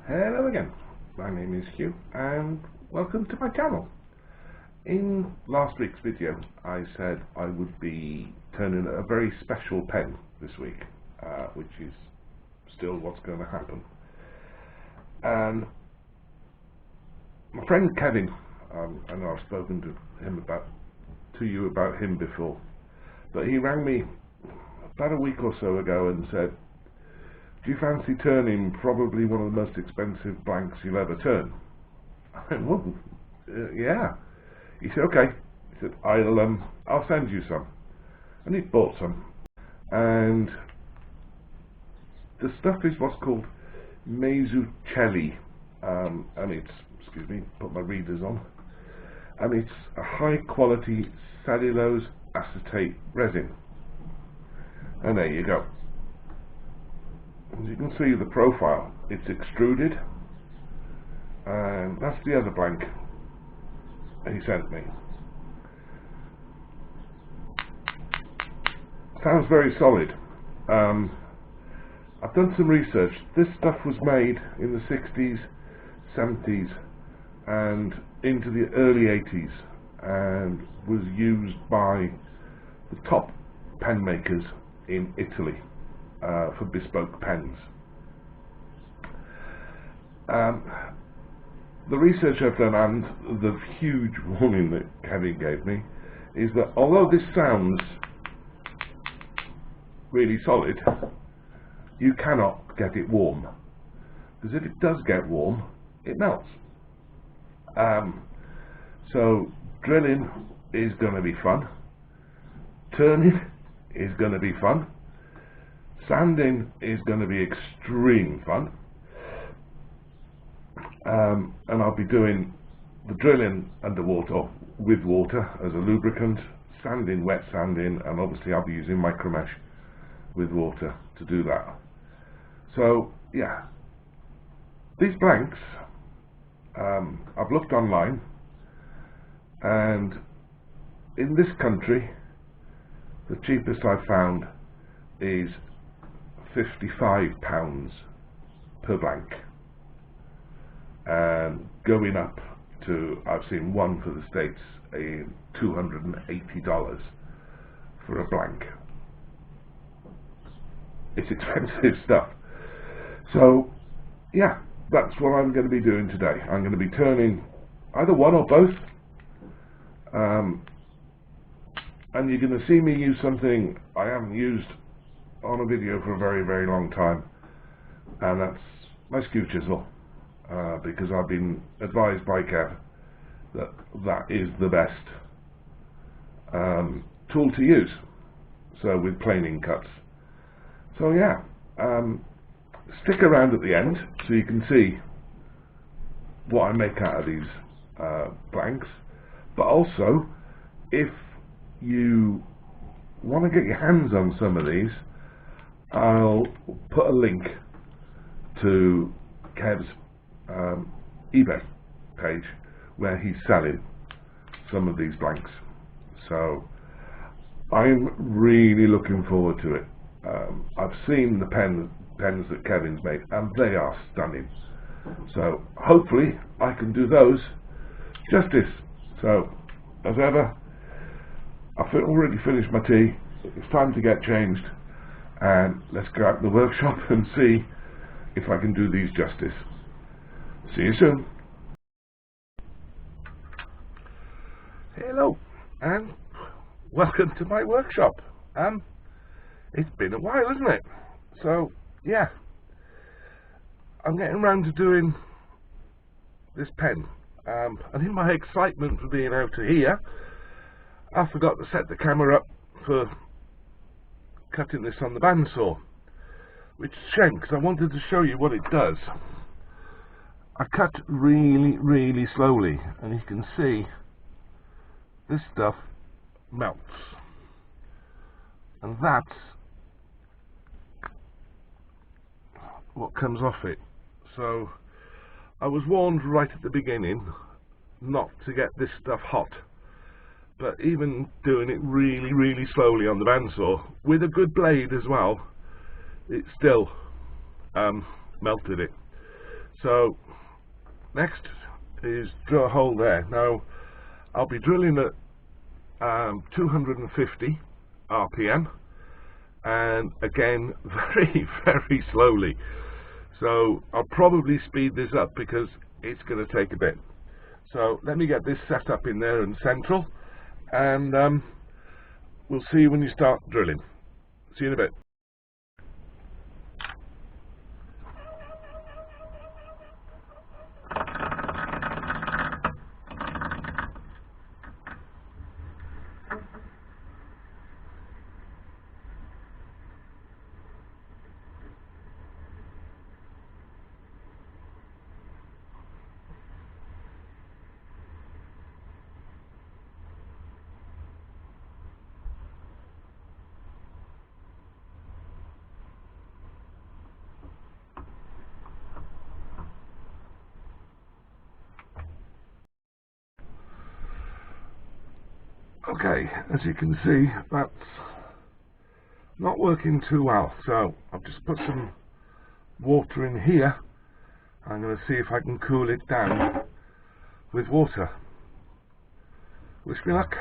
Hello again, my name is Hugh and welcome to my channel. In last week's video I said I would be turning a very special pen this week, which is still what's going to happen. And my friend Kevin, I know I've spoken to you about him before, but he rang me about a week or so ago and said, "Do you fancy turning probably one of the most expensive blanks you'll ever turn?" I went, "Well, yeah." He said, "Okay." He said, I'll send you some." And he bought some. And the stuff is what's called Mazzuchelli. And it's, excuse me, put my readers on. And it's a high quality cellulose acetate resin. And there you go. As you can see the profile, it's extruded, and that's the other blank he sent me. Sounds very solid. I've done some research. This stuff was made in the 60s, 70s and into the early 80s and was used by the top pen makers in Italy. For bespoke pens. The research I've done and the huge warning that Kevin gave me is that although this sounds really solid, you cannot get it warm, because if it does get warm, it melts. So drilling is going to be fun, turning is going to be fun, sanding is going to be extreme fun, and I'll be doing the drilling underwater with water as a lubricant, sanding, wet sanding, and obviously I'll be using Micromesh with water to do that. So yeah, these blanks, I've looked online, and in this country the cheapest I've found is £55 per blank, and going up to, I've seen one for the States, $280 for a blank. It's expensive stuff. So yeah, that's what I'm going to be doing today. I'm going to be turning either one or both, and you're going to see me use something I haven't used on a video for a very, very long time, and that's my skew chisel, because I've been advised by Kev that that is the best tool to use, so with planing cuts. So yeah, stick around at the end so you can see what I make out of these blanks, but also if you want to get your hands on some of these, I'll put a link to Kev's eBay page where he's selling some of these blanks. So I'm really looking forward to it. I've seen the pens that Kevin's made, and they are stunning. So hopefully I can do those justice. So as ever, I've already finished my tea. It's time to get changed, and let's go out to the workshop and see if I can do these justice. See you soon. Hello and welcome to my workshop. It's been a while, isn't it? So yeah, I'm getting around to doing this pen, and in my excitement for being out of here, I forgot to set the camera up for cutting this on the bandsaw, which is a shame because I wanted to show you what it does. I cut really, really slowly, and you can see this stuff melts, and that's what comes off it. So I was warned right at the beginning not to get this stuff hot, but even doing it really, really slowly on the bandsaw with a good blade as well, it still melted it. So next is drill a hole there. Now I'll be drilling at 250 RPM, and again very slowly. So I'll probably speed this up because it's going to take a bit. So let me get this set up in there and central, and we'll see you when you start drilling. See you in a bit. Okay, as you can see, that's not working too well, so I've just put some water in here. I'm going to see if I can cool it down with water. Wish me luck.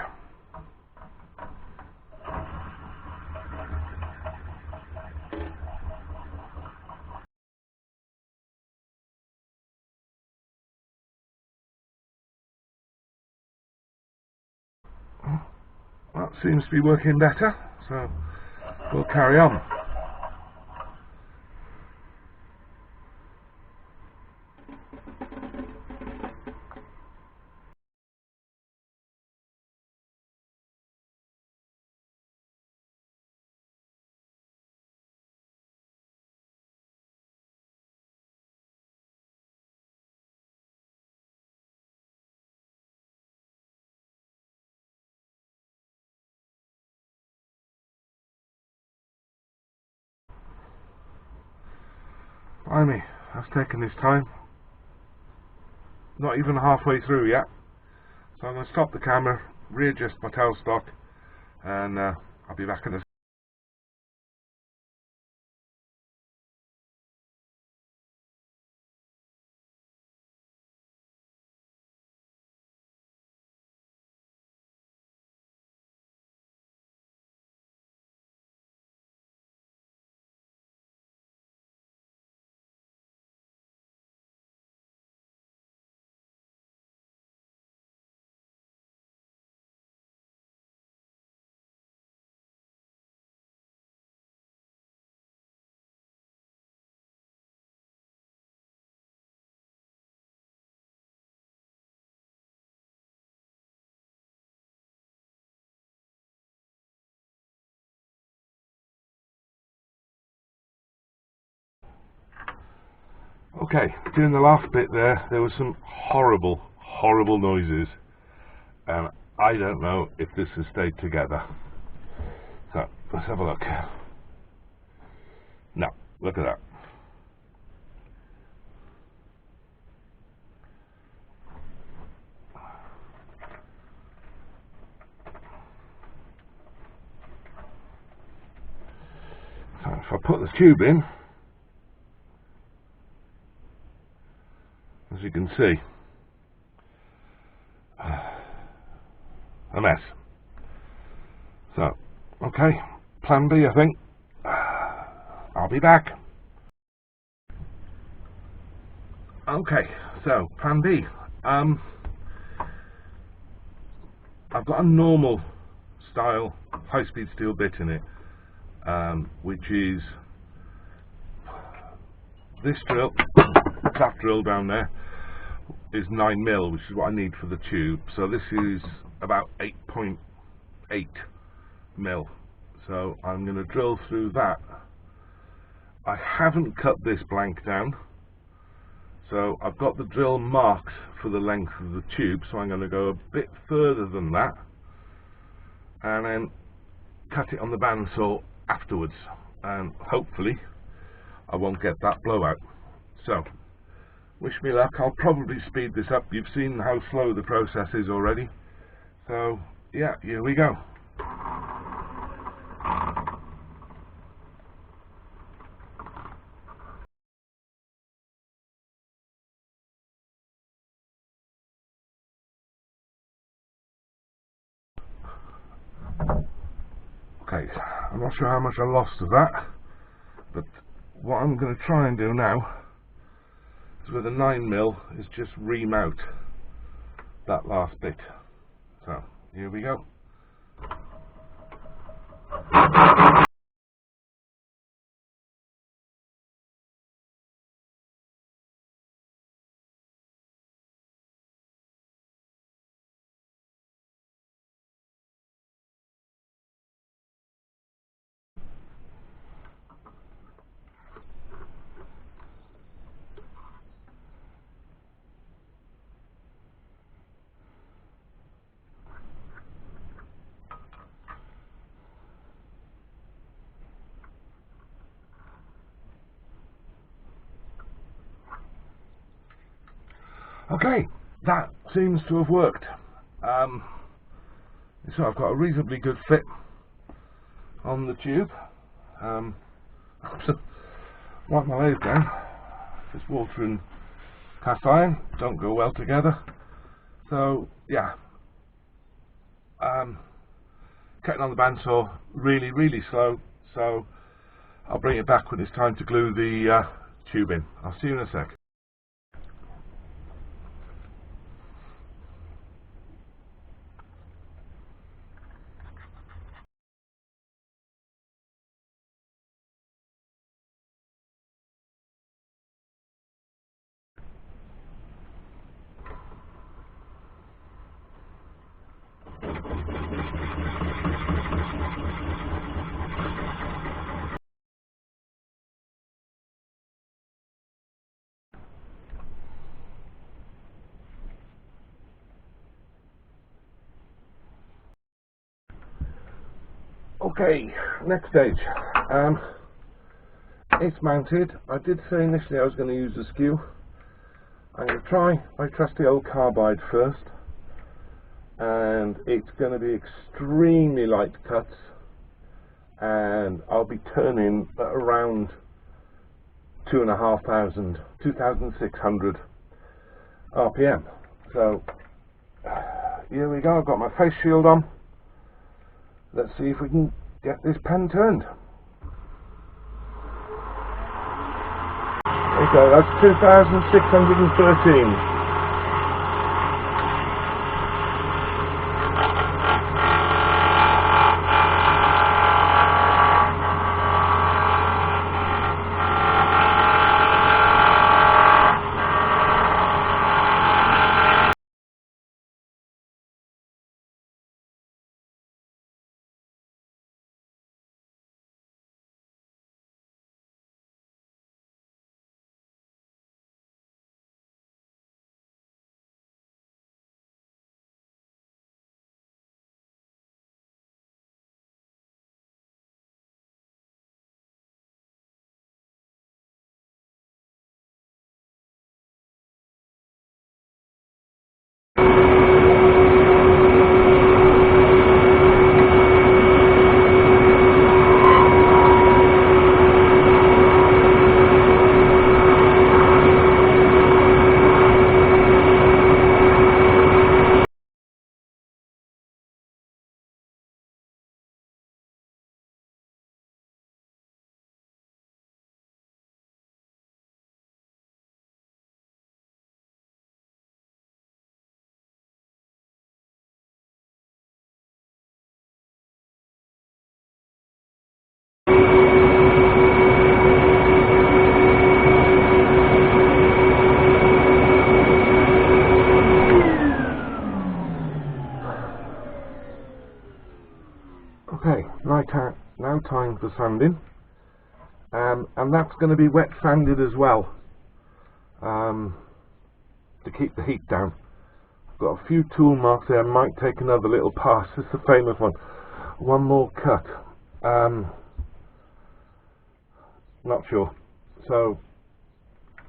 That seems to be working better, so we'll carry on. Blimey, that's taken its time. Not even halfway through yet. So I'm going to stop the camera, readjust my tailstock, and I'll be back in a... Okay, during the last bit there was some horrible noises, and I don't know if this has stayed together. So let's have a look. No, look at that. So if I put the tube in, as you can see, a mess. So, okay, plan B, I think. I'll be back. Okay, so plan B. I've got a normal style high-speed steel bit in it, which is this drill. That drill down there is 9mm, which is what I need for the tube. So this is about 8.8 mil. So I'm going to drill through that. I haven't cut this blank down, so I've got the drill marked for the length of the tube, so I'm going to go a bit further than that and then cut it on the bandsaw afterwards, and hopefully I won't get that blowout. So wish me luck. I'll probably speed this up. You've seen how slow the process is already. So yeah, here we go. Okay, I'm not sure how much I lost of that, but what I'm going to try and do now is with a 9mm is just ream out that last bit. So here we go. Okay, that seems to have worked. So I've got a reasonably good fit on the tube. Wipe my lathe down. This water and cast iron don't go well together. So yeah, cutting on the bandsaw really slow. So I'll bring it back when it's time to glue the tube in. I'll see you in a sec. Okay, next stage. It's mounted. I did say initially I was going to use a skew. I'm going to try my trusty old Carbide first, and it's going to be extremely light cuts, and I'll be turning at around 2,600 RPM. So here we go. I've got my face shield on. Let's see if we can get this pen turned. There you go, that's 2,613. Okay, now time for sanding, and that's going to be wet sanded as well, to keep the heat down. I've got a few tool marks there. I might take another little pass. It's the famous one more cut. Not sure, so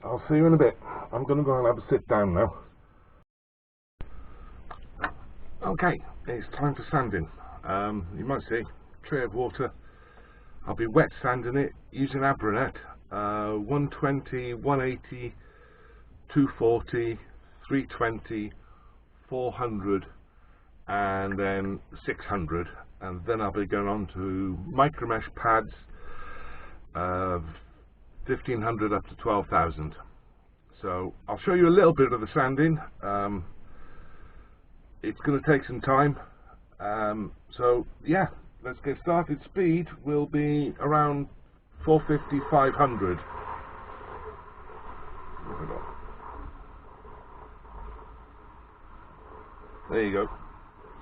I'll see you in a bit. I'm going to go and have a sit down now. Okay, it's time for sanding. You might see a tray of water. I'll be wet sanding it using Abranet, 120, 180, 240, 320, 400 and then 600. and then I'll be going on to Micromesh Pads of 1500 up to 12,000. So I'll show you a little bit of the sanding. It's going to take some time. So yeah, let's get started. Speed will be around 450, 500. There you go,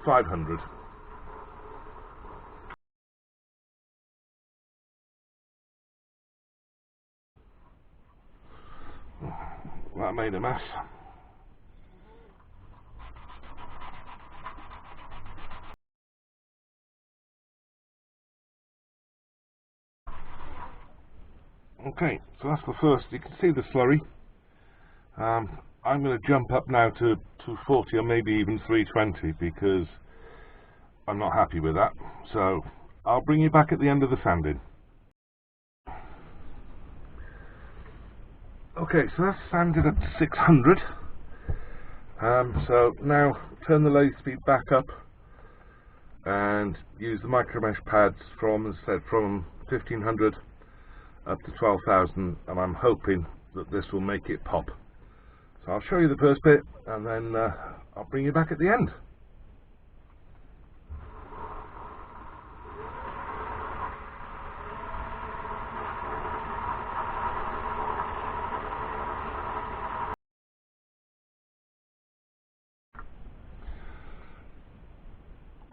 500. That made a mess. Okay, so that's the first. You can see the slurry. I'm going to jump up now to 240 or maybe even 320 because I'm not happy with that. So I'll bring you back at the end of the sanding. Okay, so that's sanded up to 600. So now turn the lathe speed back up and use the Micromesh Pads from, as I said, from 1500 up to 12,000, and I'm hoping that this will make it pop. So I'll show you the first bit and then I'll bring you back at the end.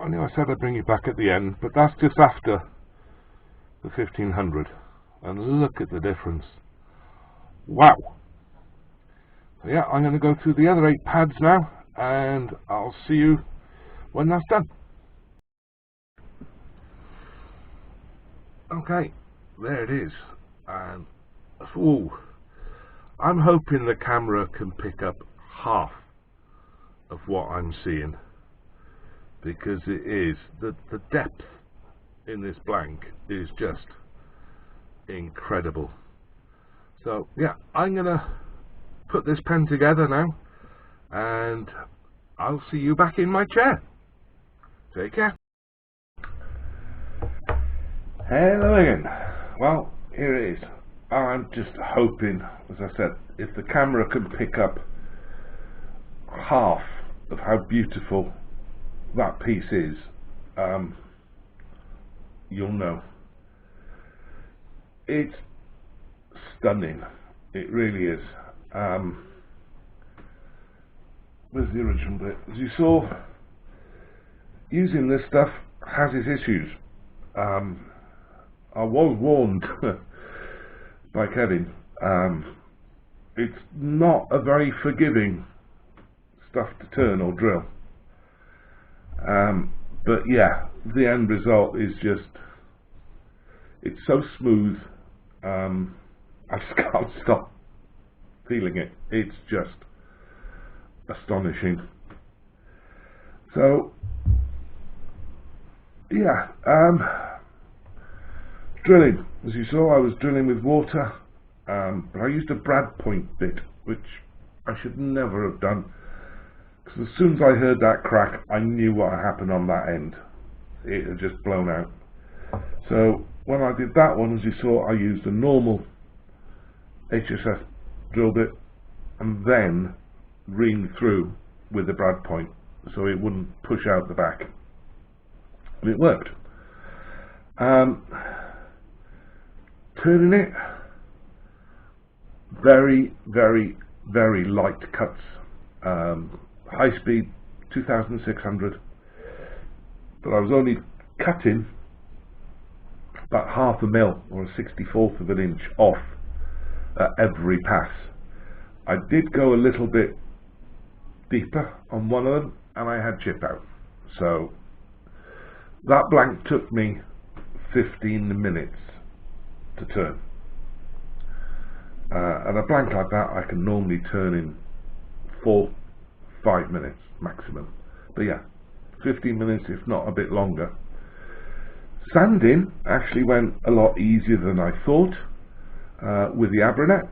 I know I said I'd bring you back at the end, but that's just after the 1500, and look at the difference. Wow! So yeah, I'm going to go through the other 8 pads now, and I'll see you when that's done. Okay, there it is, and ooh, I'm hoping the camera can pick up half of what I'm seeing, because it is, the depth in this blank is just incredible. So yeah, I'm gonna put this pen together now, and I'll see you back in my chair. Take care. Hello again. Well, here it is. I'm just hoping, as I said, if the camera can pick up half of how beautiful that piece is, you'll know. It's stunning. It really is. Where's the original bit? As you saw, using this stuff has its issues. I was warned by Kevin. It's not a very forgiving stuff to turn or drill. But yeah, the end result is just, it's so smooth. I just can't stop feeling it. It's just astonishing. So yeah, drilling, as you saw, I was drilling with water, but I used a brad point bit, which I should never have done, because as soon as I heard that crack, I knew what had happened on that end. It had just blown out. So when I did that one, as you saw, I used a normal HSS drill bit and then reamed through with the brad point so it wouldn't push out the back, and it worked. Turning it, very, very, very light cuts. High speed 2600, but I was only cutting about half a mil or a 64th of an inch off at every pass. I did go a little bit deeper on one of them and I had chip out, so that blank took me 15 minutes to turn, and a blank like that I can normally turn in 4-5 minutes maximum, but yeah, 15 minutes if not a bit longer. Sanding actually went a lot easier than I thought with the Abranet,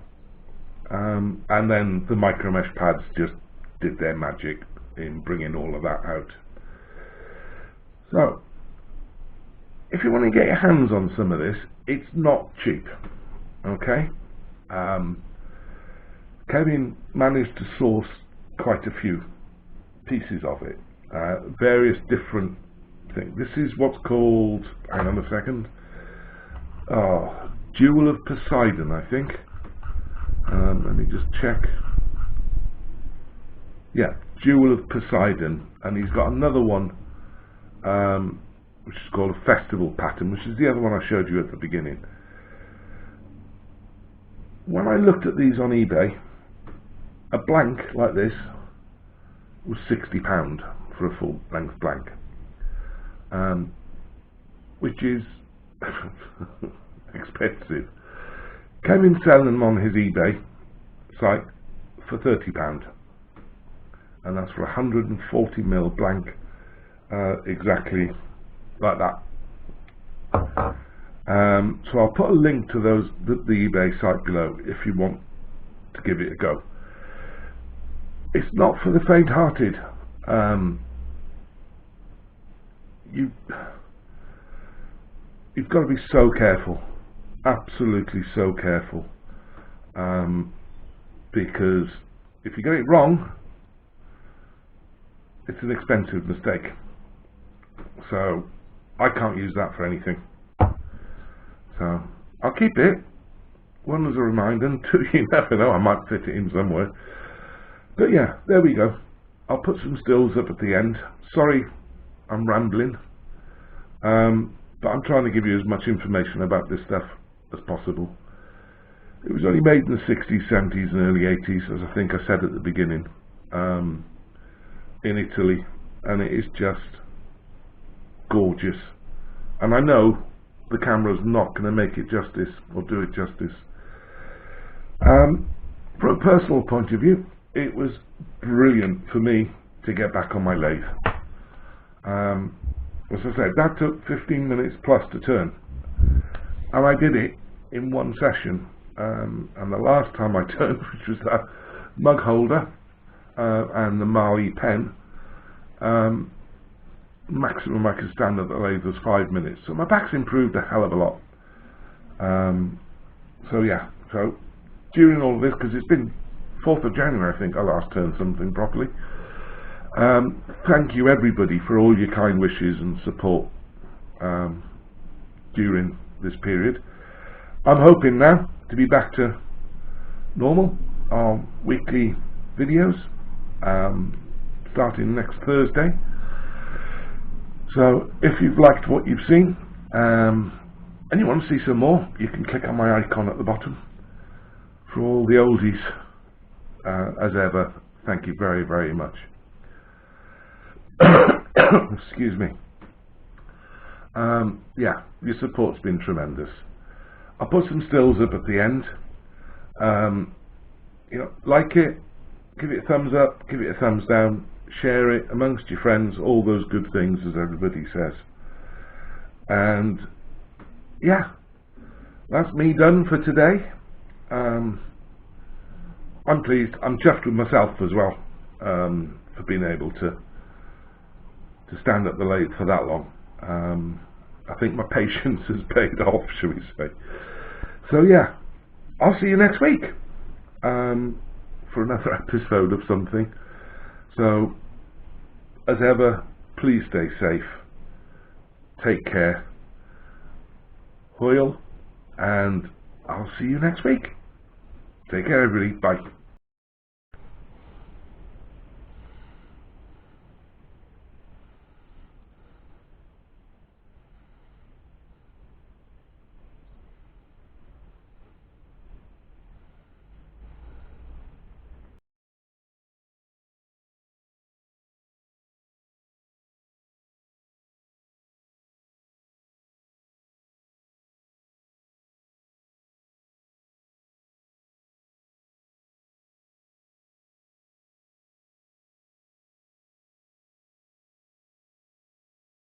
and then the Micromesh Pads just did their magic in bringing all of that out. So if you want to get your hands on some of this, it's not cheap. Okay, Kevin managed to source quite a few pieces of it, various different things. This is what's called, hang on a second, Jewel of Poseidon, I think. Let me just check. Yeah, Jewel of Poseidon, and he's got another one which is called a Festival Pattern, which is the other one I showed you at the beginning. When I looked at these on eBay, a blank like this was £60 for a full length blank, which is expensive. Kevin selling them on his eBay site for £30, and that's for 140mm blank, exactly like that. So I'll put a link to the eBay site below if you want to give it a go. It's not for the faint-hearted. You've got to be so careful, absolutely so careful, because if you get it wrong, it's an expensive mistake. So I can't use that for anything. So I'll keep it, one as a reminder, and two, you never know, I might fit it in somewhere. But yeah, there we go. I'll put some stills up at the end. Sorry, I'm rambling, but I'm trying to give you as much information about this stuff as possible. It was only made in the 60s, 70s and early 80s, as I think I said at the beginning, in Italy, and it is just gorgeous. And I know the camera's not going to make it justice or do it justice. From a personal point of view, it was brilliant for me to get back on my lathe. As I said, that took 15 minutes plus to turn, and I did it in one session. And the last time I turned, which was that mug holder and the Mali pen, maximum I could stand at the lathe was 5 minutes. So my back's improved a hell of a lot. So yeah, so during all of this, because it's been 4th of January I think I last turned something properly. Thank you everybody for all your kind wishes and support during this period. I'm hoping now to be back to normal on weekly videos, starting next Thursday. So if you've liked what you've seen and you want to see some more, you can click on my icon at the bottom. For all the oldies, as ever, thank you very, very much. Excuse me. Yeah, your support's been tremendous. I'll put some stills up at the end. You know, like it, give it a thumbs up, give it a thumbs down, share it amongst your friends, all those good things, as everybody says. And yeah, that's me done for today. I'm pleased. I'm chuffed with myself as well, for being able to stand at the lathe for that long. I think my patience has paid off, shall we say. So yeah, I'll see you next week for another episode of something. So as ever, please stay safe, take care, Hoyle, and I'll see you next week. Take care everybody, bye.